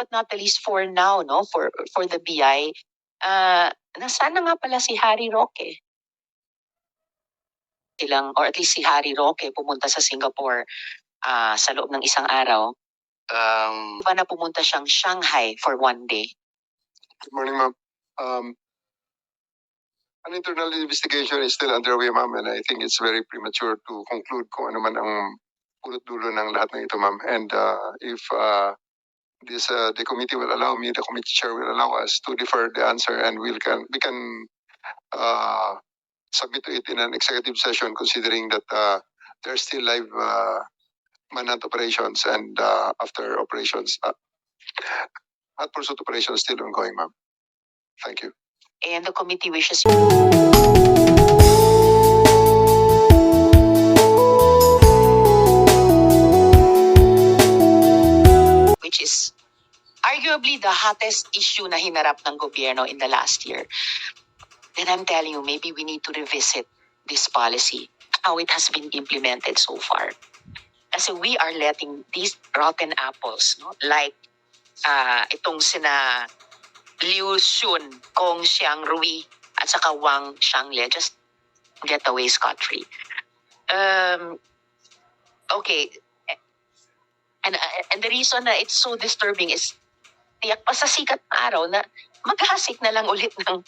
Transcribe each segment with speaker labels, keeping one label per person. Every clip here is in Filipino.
Speaker 1: but not the least for now, no, for the BI, nasaan na nga pala si Harry Roque? Or at least si Harry Roque pumunta sa Singapore sa loob ng isang araw. Diba na pumunta siyang Shanghai for one day?
Speaker 2: Good morning, ma'am. An internal investigation is still underway, ma'am, and I think it's very premature to conclude kung ano man ang pulot-dulo ng lahat ng ito, ma'am. And if the committee will allow me, the committee chair will allow us to defer the answer, and we can submit to it in an executive session, considering that there are still live manhunt operations and after operations, hot pursuit operations still ongoing, ma'am. Thank you.
Speaker 1: And the committee wishes which is arguably the hottest issue na hinarap ng gobyerno in the last year. Then I'm telling you, maybe we need to revisit this policy, how it has been implemented so far. Kasi we are letting these rotten apples, no, like itong sina Liu Xun, Kong Xiangrui, at saka Wang Xiangle, just get away scot-free. Okay. And the reason na it's so disturbing is tiyak pa sa sikat na araw na maghasik na lang ulit ng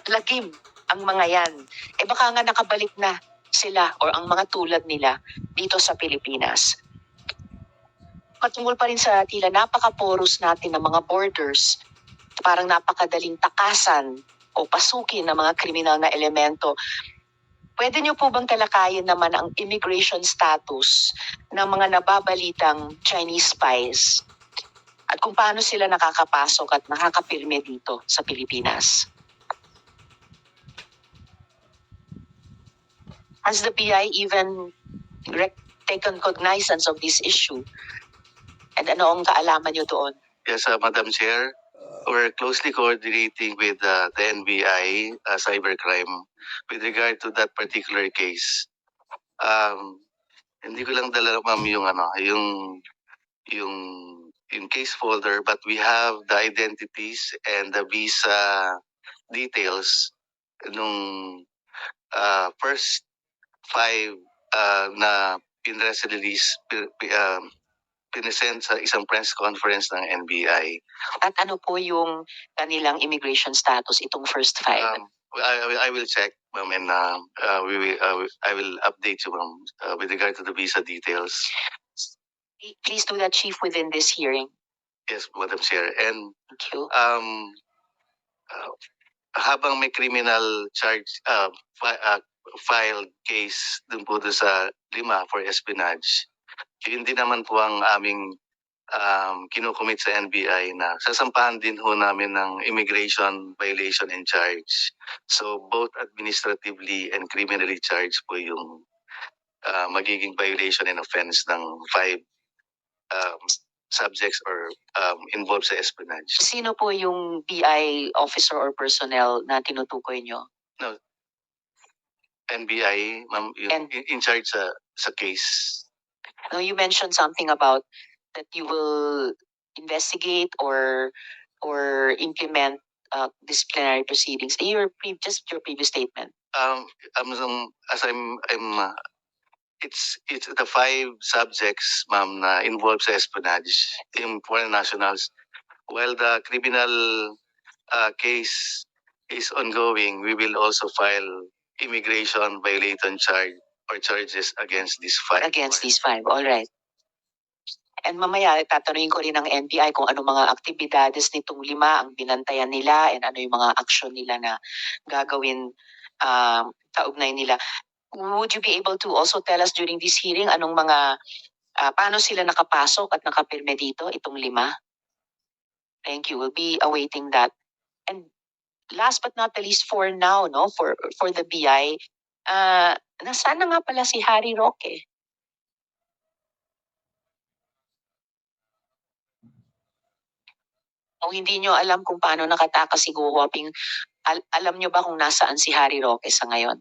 Speaker 1: lagim ang mga yan. Baka nga nakabalik na sila or ang mga tulad nila dito sa Pilipinas. Patungkol pa rin sa tila napaka-porous natin ng mga borders, parang napakadaling takasan o pasukin ng mga kriminal na elemento. Pwede niyo po bang talakayin naman ang immigration status ng mga nababalitang Chinese spies at kung paano sila nakakapasok at nakakapirme dito sa Pilipinas? Has the PI even taken cognizance of this issue? And ano ang kaalaman niyo doon?
Speaker 3: Yes, Madam Chair, we're closely coordinating with the NBI cybercrime with regard to that particular case. Hindi ko lang dala, ma'am, yung case folder, but we have the identities and the visa details nung first 5 na pinress release pinesend sa isang press conference ng NBI.
Speaker 1: At ano po yung kanilang immigration status, itong first 5?
Speaker 3: I will check, ma'am, and I will update you, ma'am, with regard to the visa details.
Speaker 1: Please do that, Chief, within this hearing.
Speaker 3: Yes, Madam Chair. And
Speaker 1: thank you.
Speaker 3: Habang may criminal charge filed case dun po sa 5 for espionage, yun din naman po ang aming kinukomit sa NBI na sasampahan din ho namin ng immigration violation and charge. So both administratively and criminally charged po yung magiging violation and offense ng 5 subjects or involved sa espionage.
Speaker 1: Sino po yung BI officer or personnel na tinutukoy nyo?
Speaker 3: No, NBI, ma'am, in charge sa case.
Speaker 1: No, you mentioned something about that you will investigate or implement disciplinary proceedings. Just your previous statement.
Speaker 3: It's the 5 subjects, ma'am, na involved sa espionage, yung foreign nationals. While the criminal case is ongoing, we will also file immigration violation charge or charges against these 5.
Speaker 1: Against these 5, all right. And mamaya, tatanungin ko rin ng NBI kung ano mga aktibidades nitong 5 ang binantayan nila and ano yung mga aksyon nila na gagawin kaugnay nila. Would you be able to also tell us during this hearing anong mga, paano sila nakapasok at nakapirme dito, itong 5? Thank you. We'll be awaiting that. And last but not the least for now, no, for the BI, nasaan na nga pala si Harry Roque? Kung hindi nyo alam kung paano nakatakas si Go Huaping, alam nyo ba kung nasaan si Harry Roque sa ngayon?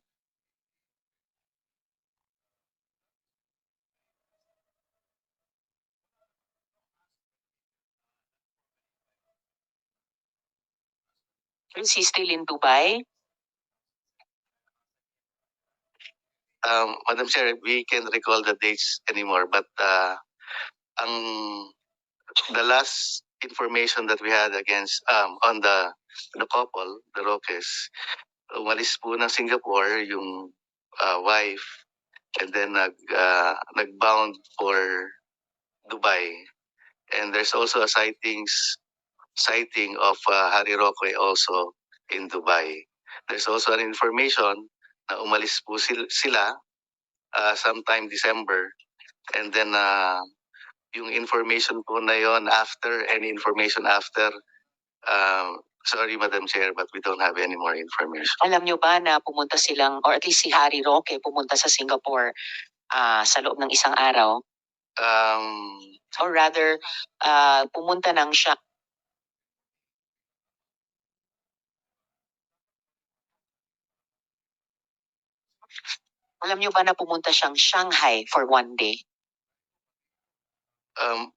Speaker 1: Is he still in Dubai?
Speaker 3: Madam Chair, we can't recall the dates anymore, but ang the last information that we had against on the couple, the Roques, umalis po ng Singapore yung wife, and then nagbound for Dubai. And there's also a sighting of Harry Roque also in Dubai. There's also an information na umalis po sila sometime December, and then yung information po na yon, after any information after, sorry Madam Chair, but we don't have any more information.
Speaker 1: Alam nyo ba na pumunta silang, or at least si Harry Roque pumunta sa Singapore sa loob ng isang araw? Or rather, pumunta ng siya. Alam nyo ba na pumunta siyang Shanghai for 1 day?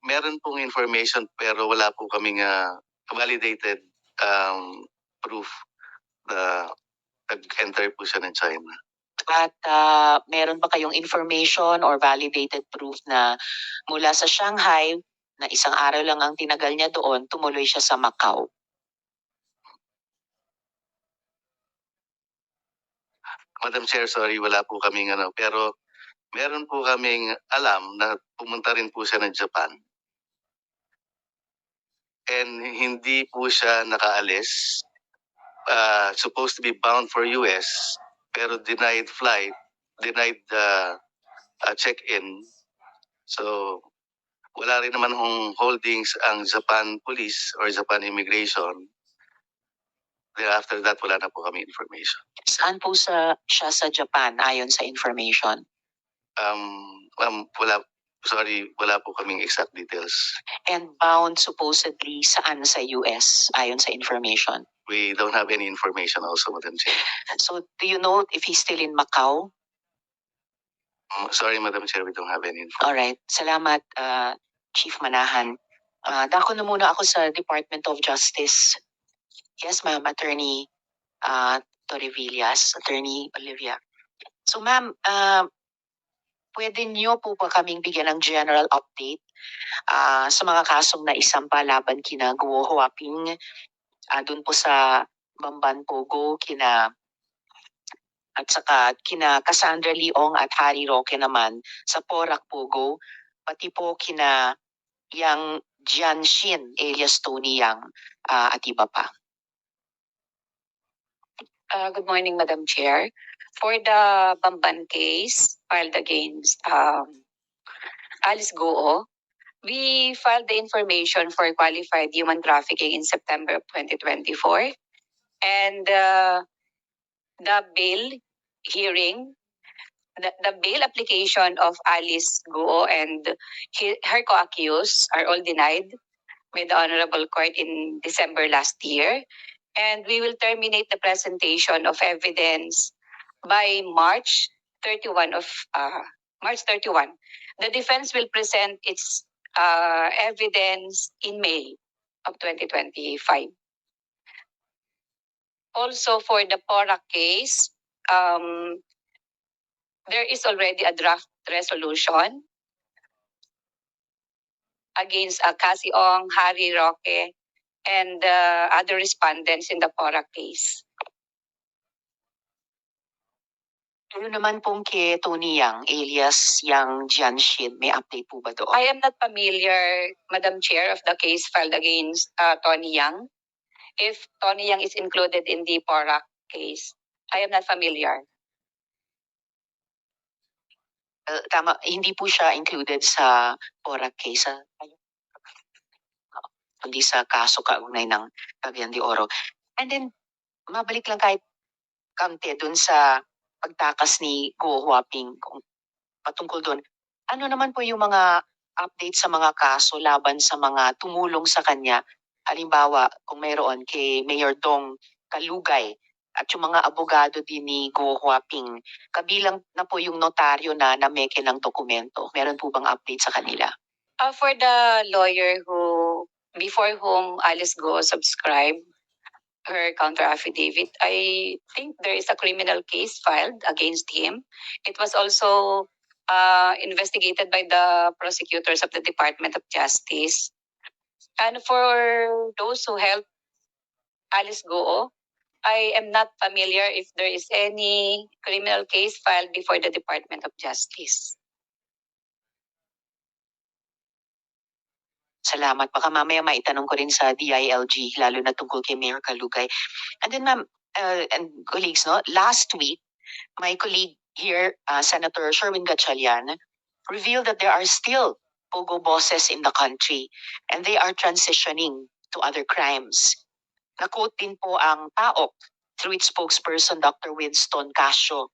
Speaker 3: Meron pong information pero wala po kaming validated proof na nag-enter po siya ng China.
Speaker 1: At meron ba kayong information or validated proof na mula sa Shanghai, na isang araw lang ang tinagal niya doon, tumuloy siya sa Macau?
Speaker 3: Madam Chair, sorry, wala po kaming pero meron po kaming alam na pumunta rin po siya ng Japan. And hindi po siya nakaalis. Supposed to be bound for US, pero denied flight, denied check-in. So, wala rin naman hong holdings ang Japan Police or Japan Immigration. Then after that, wala na po kami information.
Speaker 1: Saan po siya sa Japan ayon sa information?
Speaker 3: Wala po kaming exact details.
Speaker 1: And bound supposedly saan sa US ayon sa information?
Speaker 3: We don't have any information also, Madam Chair.
Speaker 1: So do you know if he's still in Macau?
Speaker 3: Sorry, Madam Chair, we don't have any information.
Speaker 1: Alright, salamat Chief Manahan. Dako na muna ako sa Department of Justice. Yes, ma'am, Attorney Torrevillas, Attorney Olivia. So ma'am, pwede niyo po ba kaming bigyan ng general update sa mga kasong na isampa laban kina Guo Huaping, dun po sa Bamban Pogo, at saka kina Cassandra Leong at Harry Roque naman sa Porac Pogo, pati po kina Yang Jianxin alias Tony Yang at iba pa.
Speaker 4: Good morning, Madam Chair. For the Bamban case filed against Alice Goo, we filed the information for qualified human trafficking in September of 2024. And the bail hearing, the bail application of Alice Goo and her co-accused are all denied by the Honorable Court in December last year. And we will terminate the presentation of evidence by March 31. The defense will present its evidence in May of 2025. Also, for the Porac case, there is already a draft resolution against Cassie Ong, Harry Roque, and other respondents in the Porac case.
Speaker 1: Ano naman pong kay Tony Yang alias Yang Jianxin, may update po ba doon?
Speaker 4: I am not familiar, Madam Chair, of the case filed against Tony Yang. If Tony Yang is included in the Porac case, I am not familiar.
Speaker 1: Tama, hindi po siya included sa Porac case. Kundi sa kaso kaugnay ng Cagayan de Oro. And then, mabalik lang kahit kaunti dun sa pagtakas ni Guo Huaping patungkol dun. Ano naman po yung mga update sa mga kaso laban sa mga tumulong sa kanya? Halimbawa, kung mayroon kay Mayor Dong Kalugay at yung mga abogado din ni Guo Huaping, kabilang na po yung notaryo na nameke ng dokumento. Meron po bang update sa kanila?
Speaker 4: For the lawyer before whom Alice Goo subscribed, her counter affidavit, I think there is a criminal case filed against him. It was also investigated by the prosecutors of the Department of Justice. And for those who helped Alice Goo, I am not familiar if there is any criminal case filed before the Department of Justice.
Speaker 1: Salamat. Baka mamaya maitanong ko rin sa DILG, lalo na tungkol kay Mayor Kalugay. And then ma'am, and colleagues, no, last week, my colleague here, Senator Sherwin Gatchalian, revealed that there are still pogo bosses in the country and they are transitioning to other crimes. Na-quote din po ang PAOK through its spokesperson, Dr. Winston Casio,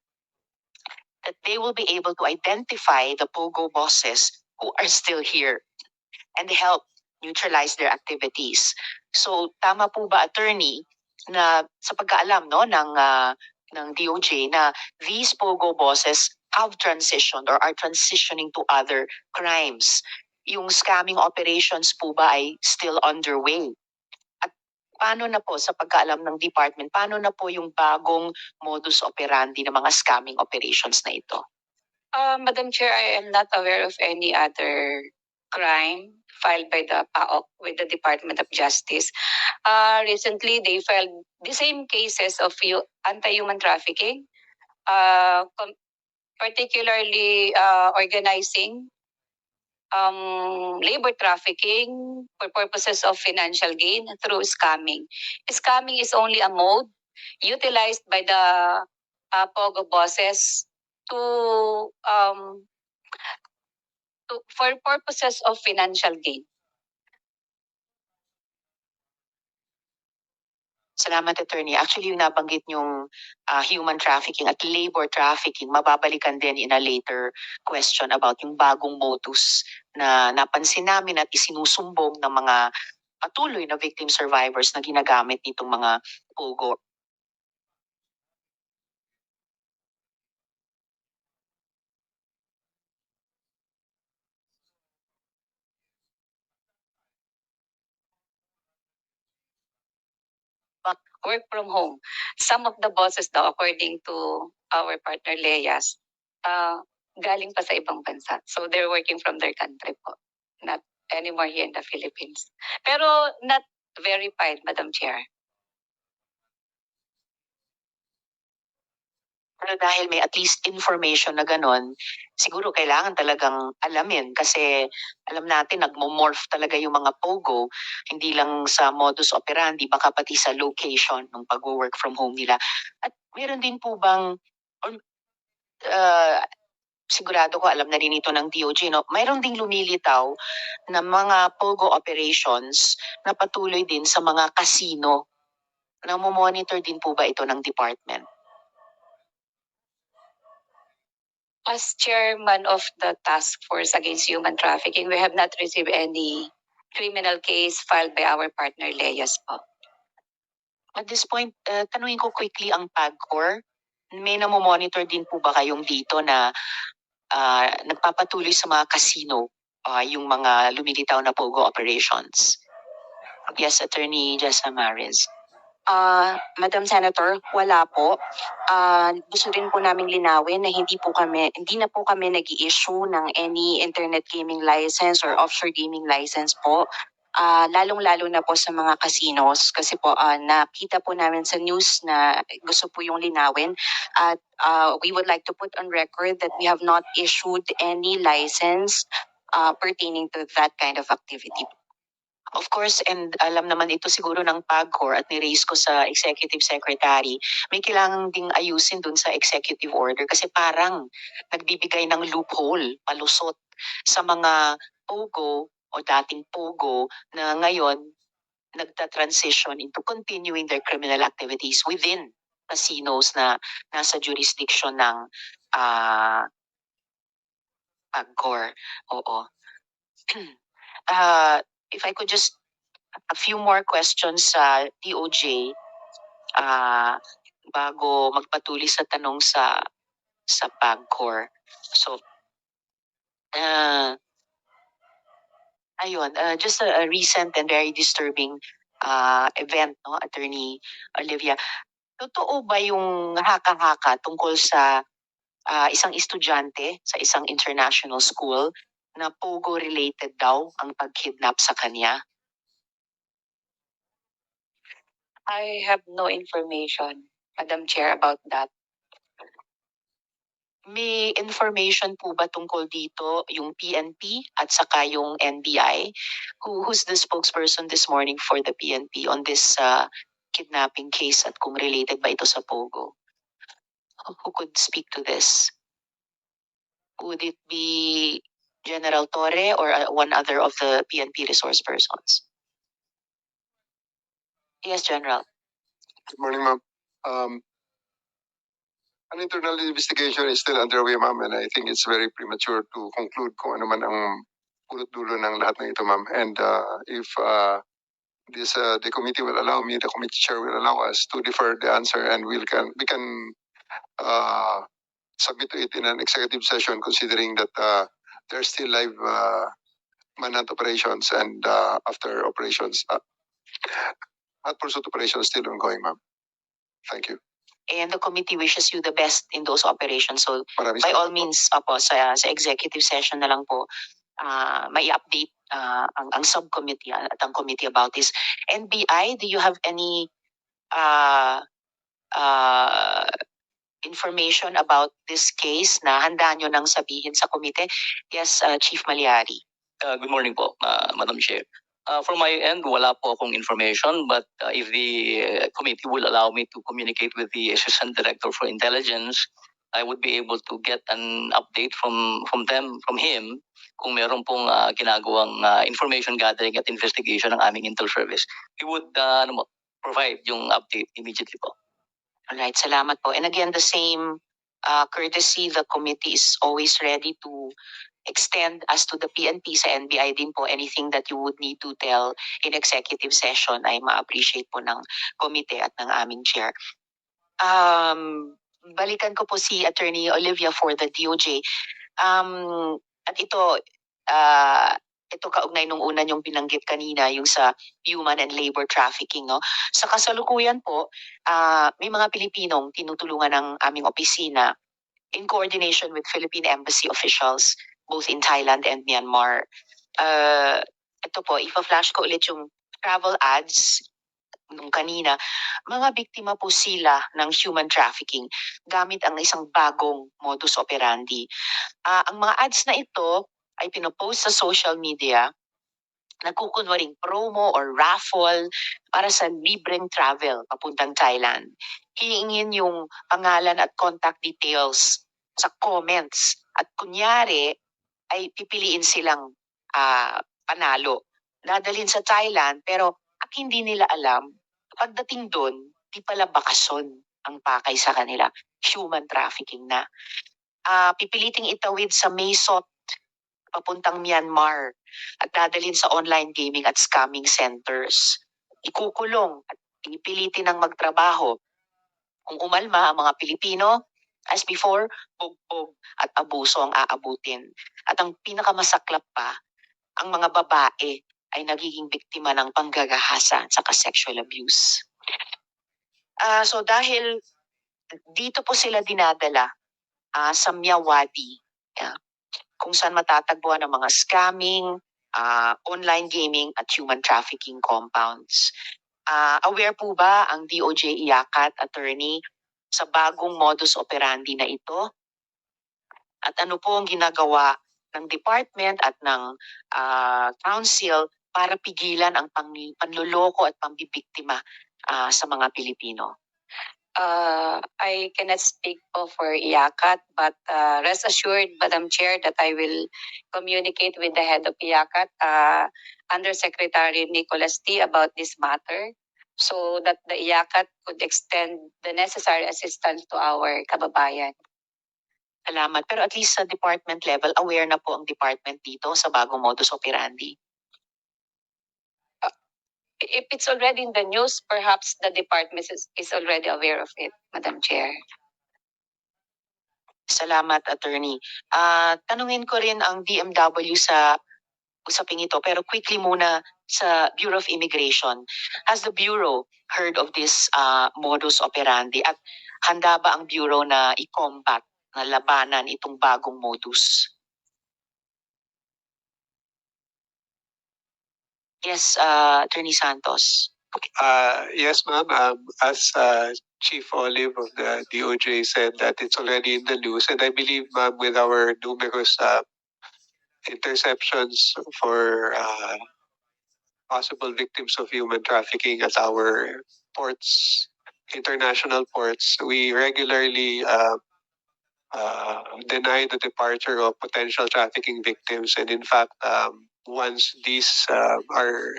Speaker 1: that they will be able to identify the pogo bosses who are still here and help neutralize their activities. So tama po ba, attorney, na sa pagkaalam no ng DOJ na these pogo bosses have transitioned or are transitioning to other crimes? Yung scamming operations po ba ay still underway? At paano na po sa pagkaalam ng department, paano na po yung bagong modus operandi ng mga scamming operations na ito?
Speaker 4: Madam Chair, I am not aware of any other crime filed by the PAOK with the Department of Justice. Recently, they filed the same cases of anti-human trafficking, particularly organizing labor trafficking for purposes of financial gain through scamming. Scamming is only a mode utilized by the POGO bosses for purposes of financial gain.
Speaker 1: Salamat, attorney. Actually, yung nabanggit yung human trafficking at labor trafficking, mababalikan din in a later question about yung bagong modus na napansin namin at isinusumbong ng mga patuloy na victim survivors na ginagamit nitong mga pogo.
Speaker 4: Work from home. Some of the bosses daw, according to our partner Leas, galing pa sa ibang bansa. So they're working from their country po. Not anymore here in the Philippines. Pero not verified, Madam Chair.
Speaker 1: Pero dahil may at least information na ganon, siguro kailangan talagang alamin kasi alam natin nagmo-morph talaga yung mga pogo, hindi lang sa modus operandi, baka pati sa location ng pag-work from home nila. At meron din po bang, sigurado ko alam na rin ito ng DOJ, no? Mayroon ding lumilitaw na mga pogo operations na patuloy din sa mga casino. Namo-monitor din po ba ito ng department?
Speaker 4: As chairman of the task force against human trafficking, we have not received any criminal case filed by our partner Leas po.
Speaker 1: At this point, tanungin ko quickly ang PAGCOR. May namomonitor din po ba kayong dito na nagpapatuloy sa mga casino yung mga lumilitaw na pogo operations? Yes, Attorney Jessa Maris.
Speaker 5: Madam Senator, wala po. Gusto rin po namin linawin na hindi na po kami nag-i-issue ng any internet gaming license or offshore gaming license po. Lalong-lalo na po sa mga casinos kasi po nakita po namin sa news na gusto po yung linawin at we would like to put on record that we have not issued any license pertaining to that kind of activity.
Speaker 1: Of course, and alam naman ito siguro ng PAGCOR at ni-raise ko sa Executive Secretary, may kailangan ding ayusin dun sa executive order kasi parang nagbibigay ng loophole, palusot sa mga POGO o dating POGO na ngayon nagta-transition into continuing their criminal activities within casinos na nasa jurisdiction ng PAGCOR. Oo. If I could just a few more questions sa DOJ bago magpatuloy sa tanong sa PAGCOR. So ayun, just a recent and very disturbing event, no, Attorney Olivia. Totoo ba yung haka-haka tungkol sa isang estudyante sa isang international school na Pogo-related daw ang pag-kidnap sa kanya?
Speaker 4: I have no information, Madam Chair, about that.
Speaker 1: May information po ba tungkol dito yung PNP at saka yung NBI? Who's the spokesperson this morning for the PNP on this kidnapping case at kung related ba ito sa Pogo? Who could speak to this? Would it be General Torre or one other of the PNP resource persons? Yes, General.
Speaker 2: Good morning, ma'am. An internal investigation is still underway, ma'am, and I think it's very premature to conclude kung ano man ang pulot-dulo ng lahat ng ito, ma'am. And if the committee will allow me, the committee chair will allow us to defer the answer, and we can submit it in an executive session, considering that there are still live manhunt operations and after operations, hot pursuit operations still ongoing, ma'am. Thank you.
Speaker 1: And the committee wishes you the best in those operations. So
Speaker 2: Maraming
Speaker 1: by all
Speaker 2: salamat po.
Speaker 1: means, apo, sa executive session na lang po, may update ang subcommittee at ang committee about this. NBI, do you have any information about this case na handa nyo nang sabihin sa komite? Yes, Chief Malyari.
Speaker 6: Good morning po, Madam Chair. From my end, wala po akong information, but if the committee will allow me to communicate with the Assistant Director for Intelligence, I would be able to get an update from him, kung meron pong ginagawang information gathering at investigation ng aming Intel Service. We would provide yung update immediately po.
Speaker 1: Alright, salamat po. And again, the same courtesy, the committee is always ready to extend as to the PNP sa NBI din po. Anything that you would need to tell in executive session ay ma-appreciate po ng komite at ng aming chair. Balikan ko po si Attorney Olivia for the DOJ. At ito kaugnay nung una yung binanggit kanina, yung sa human and labor trafficking, no? Sa kasalukuyan po, may mga Pilipinong tinutulungan ng aming opisina in coordination with Philippine Embassy officials both in Thailand and Myanmar. Ito po, ipa-flash ko ulit yung travel ads nung kanina. Mga biktima po sila ng human trafficking gamit ang isang bagong modus operandi. Ang mga ads na ito ay pinopost sa social media, nagkukunwaring promo or raffle para sa libreng travel papuntang Thailand. Hihingin yung pangalan at contact details sa comments at kunyari ay pipiliin silang panalo. Dadalhin sa Thailand pero at hindi nila alam, pagdating doon, di pala bakasyon ang pakay sa kanila. Human trafficking na. Pipiliting itawid sa Maysot papuntang Myanmar at dadalhin sa online gaming at scamming centers. Ikukulong at pipilitin ng magtrabaho. Kung umalma ang mga Pilipino, as before, bugbog at abuso ang aabutin. At ang pinakamasaklap pa, ang mga babae ay nagiging biktima ng panggagahasa at saka sexual abuse. So dahil dito po sila dinadala sa Myawaddy, kung saan matatagpuan ang mga scamming, online gaming at human trafficking compounds. Aware po ba ang DOJ IACAT attorney sa bagong modus operandi na ito? At ano po ang ginagawa ng department at ng council para pigilan ang panloloko at pambibiktima sa mga Pilipino?
Speaker 4: I cannot speak for IACAT, but rest assured, Madam Chair, that I will communicate with the head of IACAT, Undersecretary Nicholas T, about this matter, so that the IACAT could extend the necessary assistance to our kababayan.
Speaker 1: Salamat. Pero at least sa department level, aware na po ang department dito sa bagong modus operandi.
Speaker 4: If it's already in the news, perhaps the department is already aware of it, Madam Chair.
Speaker 1: Salamat, attorney. Tanungin ko rin ang DMW sa usaping ito, pero quickly muna sa Bureau of Immigration. Has the Bureau heard of this modus operandi at handa ba ang Bureau na i-combat, na labanan itong bagong modus? Yes, Attorney Santos.
Speaker 7: Yes, ma'am. As Chief Olive of the DOJ said that it's already in the news, and I believe, ma'am, with our numerous interceptions for possible victims of human trafficking at our ports, international ports, we regularly deny the departure of potential trafficking victims, and in fact, once these are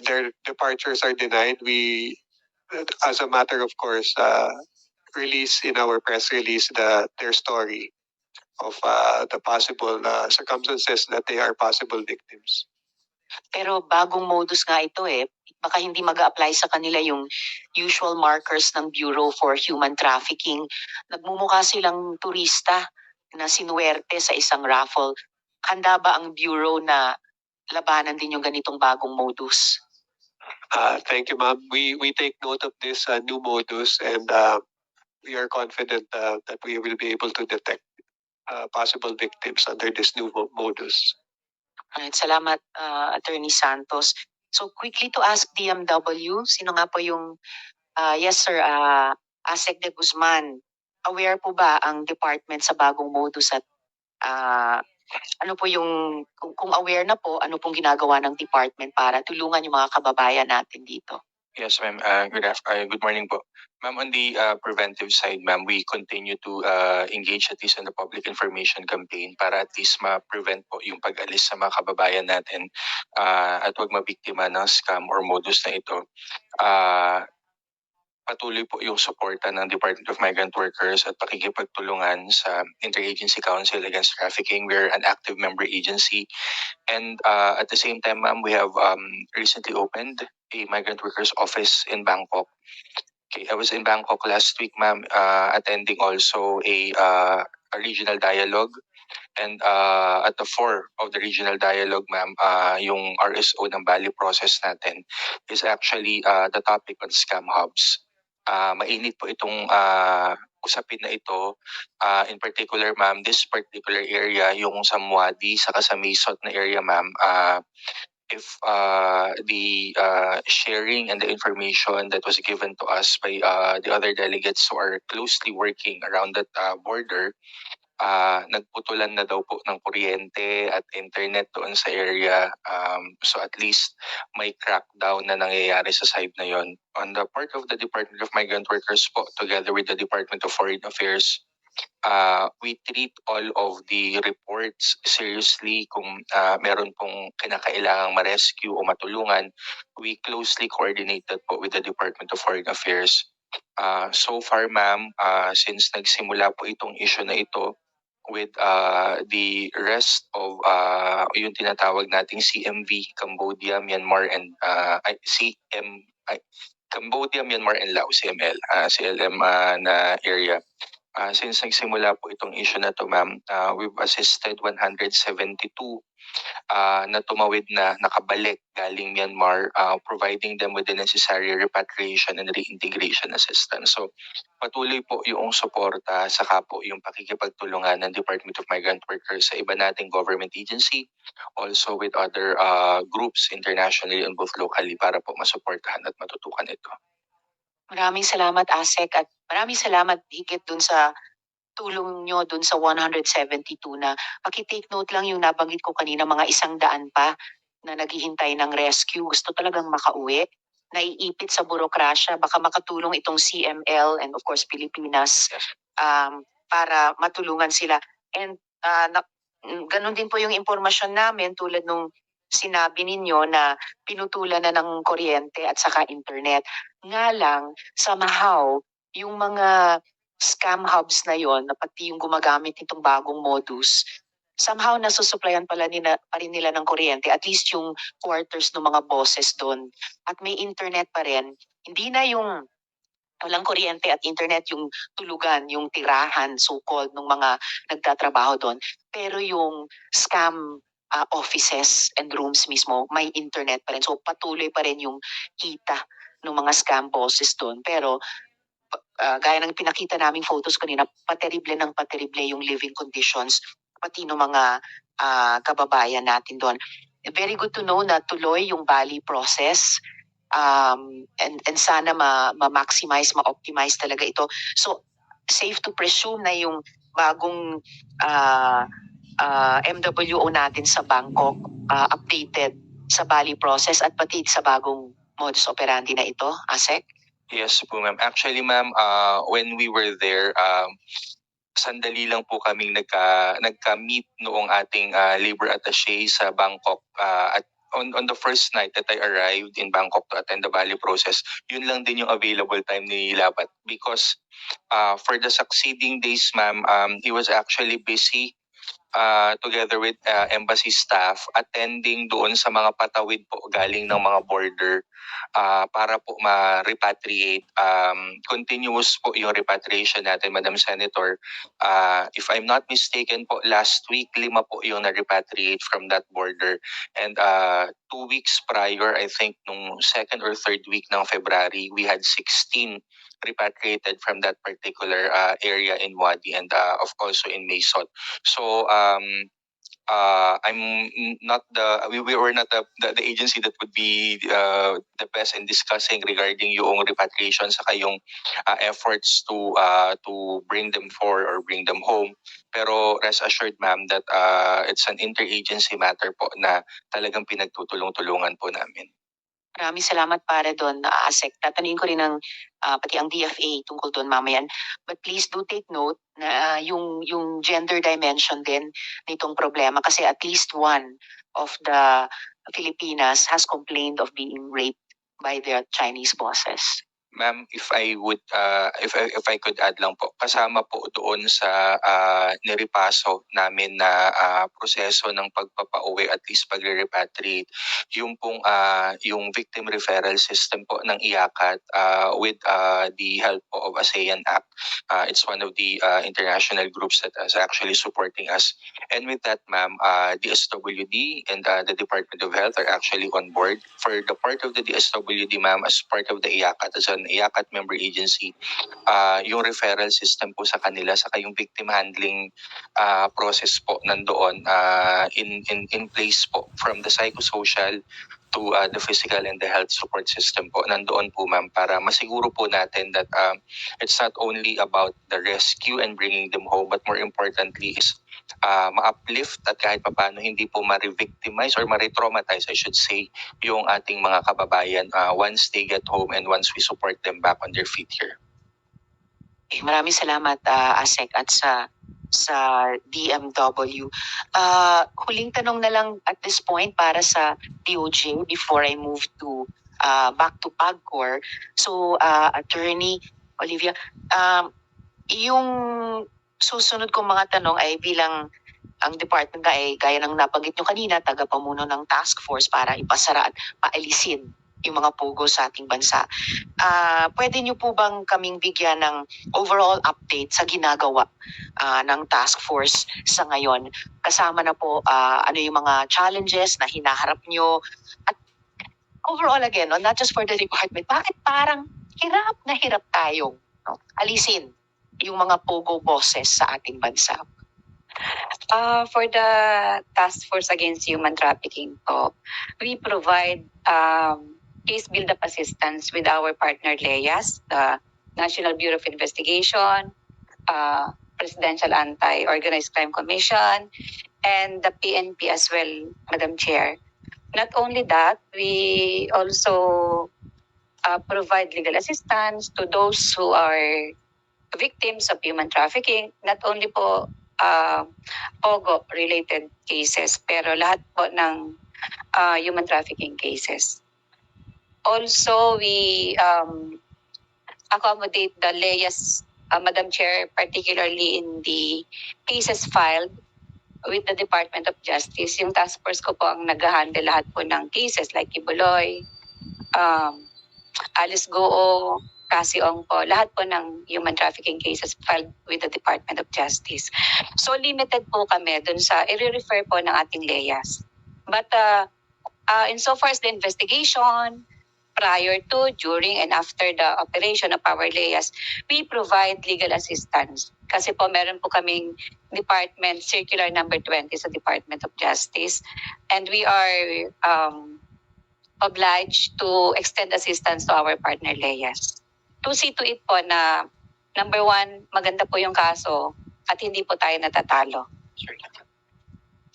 Speaker 7: their departures are denied, we, as a matter of course, release in our press release their story of the possible circumstances that they are possible victims.
Speaker 1: Pero bagong modus nga ito baka hindi mag-a-apply sa kanila yung usual markers ng Bureau for Human Trafficking. Nagmumukha silang turista na sinuwerte sa isang raffle. Handa ba ang Bureau na labanan din yung ganitong bagong modus?
Speaker 7: Thank you, ma'am. We take note of this new modus, and we are confident that we will be able to detect possible victims under this new modus.
Speaker 1: Alright, salamat, Attorney Santos. So quickly to ask DMW, sino nga po yung, yes sir, Asec de Guzman, aware po ba ang department sa bagong modus at ano po yung, kung aware na po, ano pong ginagawa ng department para tulungan yung mga kababayan natin dito?
Speaker 8: Yes, ma'am. Good morning po. Ma'am, on the preventive side, ma'am, we continue to engage at least in the public information campaign para at least ma-prevent po yung pag-alis sa mga kababayan natin at huwag mabiktima ng scam or modus na ito. Patuloy po yung suporta ng Department of Migrant Workers at pakikipagtulungan sa Interagency Council Against Trafficking. We're an active member agency. And at the same time, ma'am, we have recently opened a migrant workers office in Bangkok. Okay, I was in Bangkok last week, ma'am, attending also a regional dialogue. And at the fore of the regional dialogue, ma'am, yung RSO ng Bali process natin is actually the topic on scam hubs. Mainit po itong usapin na ito. In particular, ma'am, this particular area, yung sa Muadi, saka sa Misot na area, ma'am, if the sharing and the information that was given to us by the other delegates who are closely working around that border, nagputulan na daw po ng kuryente at internet doon sa area. So at least may crackdown na nangyayari sa side na yon. On the part of the Department of Migrant Workers po, together with the Department of Foreign Affairs, we treat all of the reports seriously. Kung meron pong kinakailangang ma-rescue o matulungan, we closely coordinated po with the Department of Foreign Affairs. So far, ma'am, since nagsimula po itong issue na ito, with the rest of yung tinatawag nating CMV, Cambodia, Myanmar, and Cambodia, Myanmar, and Laos, CML, CLM na area. Since nagsimula po itong issue na to, ma'am, we've assisted 172 na tumawid na nakabalik galing Myanmar, providing them with the necessary repatriation and reintegration assistance. So patuloy po yung suporta, saka po yung pakikipagtulungan ng Department of Migrant Workers sa iba nating government agency, also with other groups internationally and both locally para po masuportahan at matutukan ito.
Speaker 1: Maraming salamat, Asec, at maraming salamat higit dun sa tulong nyo dun sa 172 na paki-take note lang yung nabanggit ko kanina, mga 100 pa na naghihintay ng rescue. Gusto talagang makauwi, naiipit sa burokrasya, baka makatulong itong CML and of course Pilipinas para matulungan sila. And ganun din po yung impormasyon namin tulad nung sinabi ninyo na pinutulan na ng kuryente at saka internet. Nga lang, somehow, yung mga scam hubs na yon, na pati yung gumagamit nitong bagong modus, somehow nasusuplayan pa rin nila ng kuryente, at least yung quarters ng mga bosses doon. At may internet pa rin. Hindi na yung walang kuryente at internet yung tulugan, yung tirahan, so-called, ng mga nagtatrabaho doon. Pero yung scam offices and rooms mismo, may internet pa rin. So patuloy pa rin yung kita ng mga scam bosses doon. Pero gaya ng pinakita naming photos kanina, paterible yung living conditions, pati ng mga kababayan natin doon. Very good to know na tuloy yung Bali process, and sana ma-maximize, ma-optimize talaga ito. So, safe to presume na yung bagong MWO natin sa Bangkok, updated sa Bali process at pati sa bagong modus operandi na ito, ASEC?
Speaker 8: Yes po, ma'am. Actually, ma'am, when we were there, sandali lang po kaming nagka-meet noong ating labor attaché sa Bangkok at on the first night that I arrived in Bangkok to attend the Bali process, yun lang din yung available time ni Labat because for the succeeding days, ma'am, he was actually busy together with embassy staff attending doon sa mga patawid po galing ng mga border para po ma-repatriate. Continuous po yung repatriation natin, Madam Senator. If I'm not mistaken po, last week 5 po yung na-repatriate from that border. And 2 weeks prior, I think nung 2nd or 3rd week ng February, we had 16 repatriated from that particular area in Wadi and of also in Maysot. So I'm not we were not the agency that would be the best in discussing regarding yung repatriation sa yung efforts to bring them forward or bring them home. Pero rest assured, ma'am, that it's an interagency matter po na talagang pinagtutulong-tulungan po namin.
Speaker 1: Maraming salamat para doon, ASEC. Tatanungin ko rin ng pati ang DFA tungkol doon mamayan. But please do take note na yung gender dimension din nitong problema kasi at least one of the Filipinas has complained of being raped by their Chinese bosses.
Speaker 8: Ma'am, if I could add lang po, kasama po doon sa niripaso namin na proseso ng pagpapauwi at least pagre-repatriate, yung pong yung victim referral system po ng IACAT with the help po of ASEAN Act. It's one of the international groups that is actually supporting us. And with that, ma'am, DSWD and the Department of Health are actually on board. For the part of the DSWD, ma'am, as part of the IACAT, as an IACAT member agency, yung referral system po sa kanila, saka yung victim handling process po nandoon in place po from the psychosocial to the physical and the health support system po nandoon po, ma'am, para masiguro po natin that it's not only about the rescue and bringing them home, but more importantly is ma-uplift at kahit papaano hindi po ma-revictimize or ma-retraumatize, I should say, yung ating mga kababayan once they get home and once we support them back on their feet here.
Speaker 1: Maraming salamat, ASEC, at sa DMW. Huling tanong na lang at this point para sa DOJ before I move to back to PAGCOR. So, Attorney Olivia, yung susunod kong mga tanong ay bilang ang department ka ay gaya ng nabanggit nyo kanina, tagapamuno ng task force para ipasara at paalisin yung mga pogo sa ating bansa. Pwede nyo po bang kaming bigyan ng overall update sa ginagawa ng task force sa ngayon? Kasama na po ano yung mga challenges na hinaharap nyo at overall again, not just for the department, bakit parang hirap na hirap tayong alisin yung mga pogo bosses sa ating bansa?
Speaker 4: For the Task Force Against Human Trafficking po, we provide case build-up assistance with our partner LEAS, the National Bureau of Investigation, Presidential Anti-Organized Crime Commission, and the PNP as well, Madam Chair. Not only that, we also provide legal assistance to those who are victims of human trafficking, not only po POGO-related cases, pero lahat po ng human trafficking cases. Also, we accommodate the LEAS, Madam Chair, particularly in the cases filed with the Department of Justice. Yung task force ko po ang nag-handle lahat po ng cases like Kibuloy, Alice Goo, Casiong po, lahat po ng human trafficking cases filed with the Department of Justice. So limited po kami dun sa i-refer po ng ating leyas. But insofar as the investigation, prior to, during, and after the operation of our leyas, we provide legal assistance. Kasi po meron po kaming Department Circular number 20 sa Department of Justice, and we are obliged to extend assistance to our partner leyas. To see to it po na, number one, maganda po yung kaso at hindi po tayo natatalo.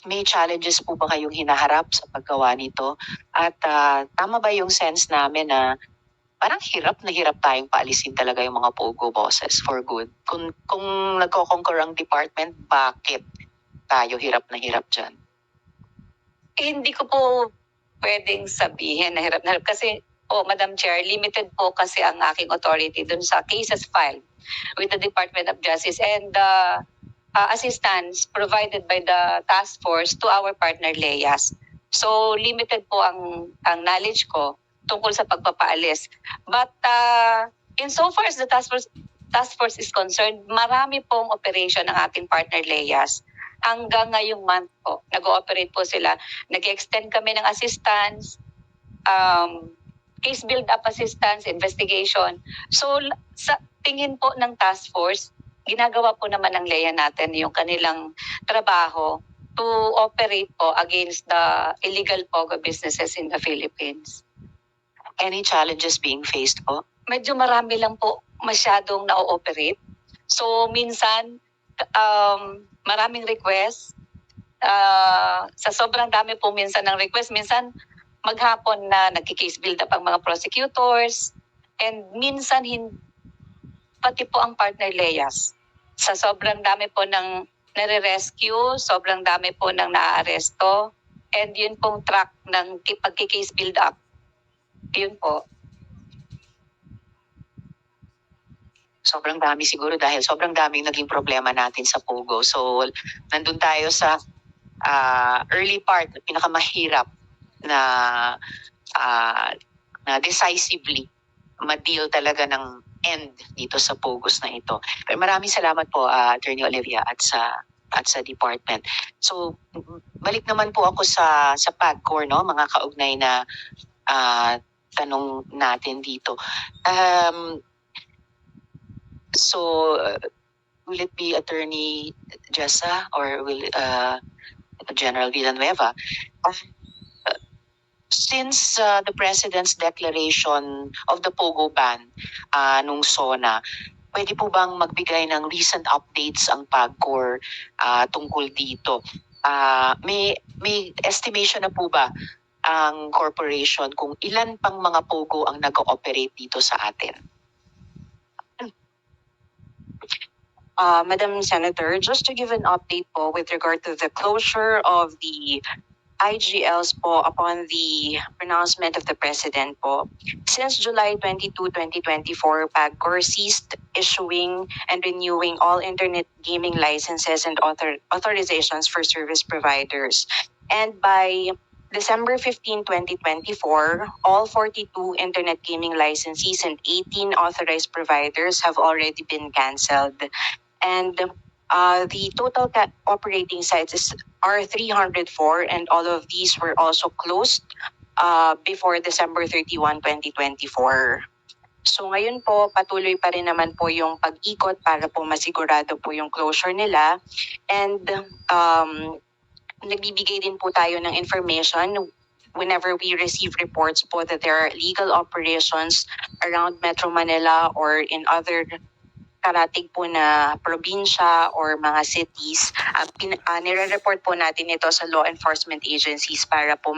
Speaker 1: May challenges po ba kayong hinaharap sa paggawa nito? At tama ba yung sense namin na parang hirap na hirap tayong paalisin talaga yung mga POGO bosses for good? Kung nagko-conquer ang department, bakit tayo hirap na hirap dyan?
Speaker 4: Hindi ko po pwedeng sabihin na hirap kasi, Madam Chair, limited po kasi ang aking authority dun sa cases filed with the Department of Justice and assistance provided by the task force to our partner leyas. So limited po ang knowledge ko tungkol sa pagpapaalis. But insofar as the task force is concerned, marami pong operation ng ating partner leyas. Hanggang ngayong month po, nag-ooperate po sila. Nag-extend kami ng assistance, case build-up assistance, investigation. So sa tingin po ng task force, ginagawa po naman ng leya natin yung kanilang trabaho to operate po against the illegal POGO businesses in the Philippines.
Speaker 1: Any challenges being faced po?
Speaker 4: Medyo marami lang po masyadong na-ooperate. So minsan, maraming request. Sa sobrang dami po minsan ng request, minsan maghapon na nagki-case build up ang mga prosecutors, and minsan pati po ang partner leyas. Sa sobrang dami po ng nare-rescue, sobrang dami po ng naaaresto, and yun pong track ng pagki-case build up. Yun po.
Speaker 1: Sobrang dami siguro dahil sobrang daming naging problema natin sa POGO. So nandun tayo sa early part, pinakamahirap na decisively ma-deal talaga ng end dito sa POGOs na ito. Pero maraming salamat po, Attorney Olivia, at sa department. So balik naman po ako sa PAGCOR, no, mga kaugnay na tanong natin dito. So will it be Attorney Jessa or will General Villanueva? Since the President's declaration of the POGO ban nung SONA, pwede po bang magbigay ng recent updates ang PAGCOR tungkol dito? May estimation na po ba ang corporation kung ilan pang mga POGO ang nag-ooperate dito sa atin?
Speaker 5: Madam Senator, just to give an update po with regard to the closure of the IGLs po upon the pronouncement of the President po. Since July 22, 2024, PAGCOR ceased issuing and renewing all internet gaming licenses and authorizations for service providers. And by December 15, 2024, all 42 internet gaming licensees and 18 authorized providers have already been canceled. And the total operating sites are 304, and all of these were also closed before December 31, 2024. So ngayon po, patuloy pa rin naman po yung pag-ikot para po masigurado po yung closure nila. And nagbibigay din po tayo ng information whenever we receive reports po that there are illegal operations around Metro Manila or in other karatig po na probinsya or mga cities. Nire-report po natin ito sa law enforcement agencies para po